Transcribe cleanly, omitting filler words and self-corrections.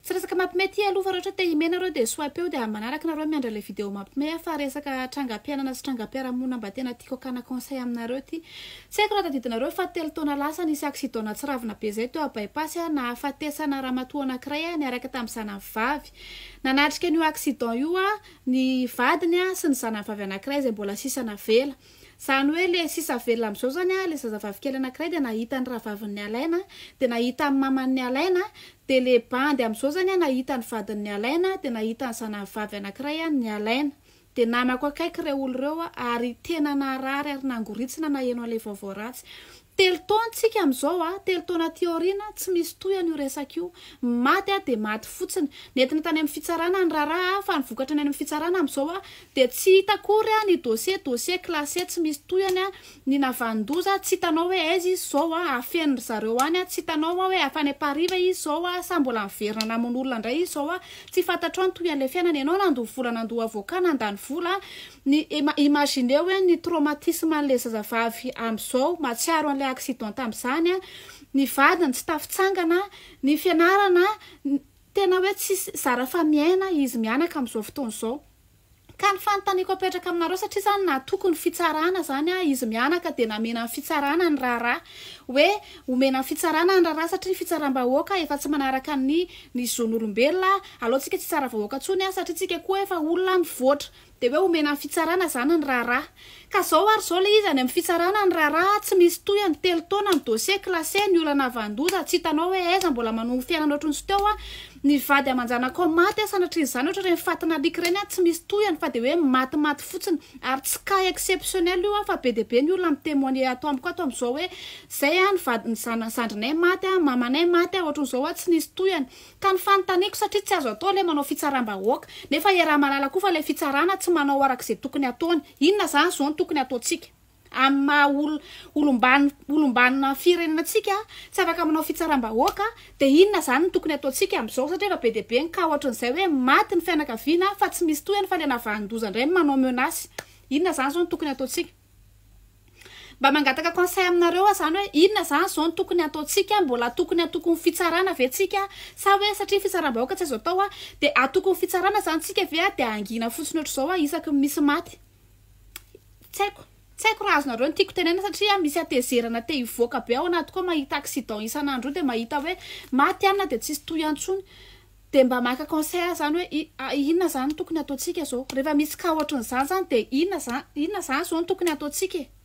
Tsy resaka mampimety aloha fa ohatra te himena reo de swipe eo de manaraka nareo miandra le vidéo mampime fa resaka trangam-piainana sy trangam-piarahamonina mba tena tiako akana conseil aminareo ty. Tsy haiko raha tadidinareo fa 3 taona lasa nisy accident tsy ravina be zay teo bypass na afatesana ramatoa anankiray niaraka tamin'ny zanany vavy. Nanatrika an'io accident io ny vadiny sy ny zanany vavy anankiray zay mbola sisa navela. Zany hoe le sisa velona am'izao zany le zazavavy kely anankiray de nahita ny ravavin'ny alaina de nahita ny maman'ny alaina de le bandy am'izao zany nahita ny vadin'ny alaina de nahita ny zanany vavy anankiray ny alaina de namako akaiky reo olo reo ary tena narary ary nangoritsina naheno ale vaovao ratsy. 3 taona tsika am'izao 3 taona teoriana tsy misy toy io resak'io maty de maty fotsiny nentina tany amin'ny fitsarana ny rara fa ny vokatra ny amin'ny fitsarana am'izao de tsy hita kory ny dossier classé tsy misy toy ny navandoza tsy hitanao hoe aiza izy zao afen'ny zareo any tsy hitanao hoe afany apariva izy zao sa mbola miverina namon'olona ndray izy zao tsy fantatrao ny toy an'le fiainana ianao nandoha vola nandoha avocat nandany vola ny imagineo hoe ny traumatisme an'le zazavavy am'izao matsiaro an'le accident tam'izany ny vadiny tsy tafitsangana ny fianarana tena hoe tsy zara fa miaina izy mianaka am'izao fotoana zao ka ny fanontaniako apetraka aminareo satria zany na tokony fitsarana zany izy mianaka de namena ny fitsarana ny rara hoe omena ny fitsarana ny rara satria fitsaram-bahoaka efa tsy manaraka ny zon'olombelona aloha tsika tsy tsara vahoaka tsony satria tsika koa efa olona mivoatra de hoe omena ny fitsarana zany ny rara ka zao ary zao le izy any amin'ny fitsarana ny rara tsy misy toy ny 3 taona ny dossier classé ny olana vandoza tsy hitanao hoe aiza mbola manombo fiainana ohatrany sy teo ny vady amanjanako maty sanatria zany ohatra reny fatina liky reny tsy misy toy fa de hoe maty fotsiny ary tsy cas exceptionnel io fa be de be ny olona mitémoigner ato amiko ato am'izao hoe zay ny vadiny zandrinay maty mamanay maty ohatran'izao tsy nisy toy ka ny fanontaniako satria tsy azo atao le manao fitsaram-bahoaka nefa iaraha malala koa fa le fitsarana tsy manao arak'izay tokony ataony inona zany zao ny tokony ataontsika amin'ny olombanina firenena tsika tsy afaka manao fitsaram-bahoaka de inona zany ny tokony ataontsika am'izao satria efa be de be ny ka ohatran'izay hoe maty ny fianakaviana fa tsy misy toy fa le navandoza indray manao menace inona zany zao ny tokony ataontsika mba mangataka conseil aminareo zany hoe inona zany zao ny tokony ataontsika mbola tokony atokony fitsarana ve tsika sa hoe satria fitsaram-bahoaka tsy azo atao de atokony fitsarana zany tsika ve de angina fotsiny ohatr'izao isaky misy maty tsy haiko raha azonareo ny tiako tenena satria misy atezerana te hivoaka be ao anaty koa mahita accident isan'andro de mahita hoe maty anna de tsisy toy antsony de mba maka conseil zany hoe inona zany tokony ataontsika zao rehefa misy ka ohatran'izany zany de inona zany zao ny tokony ataontsika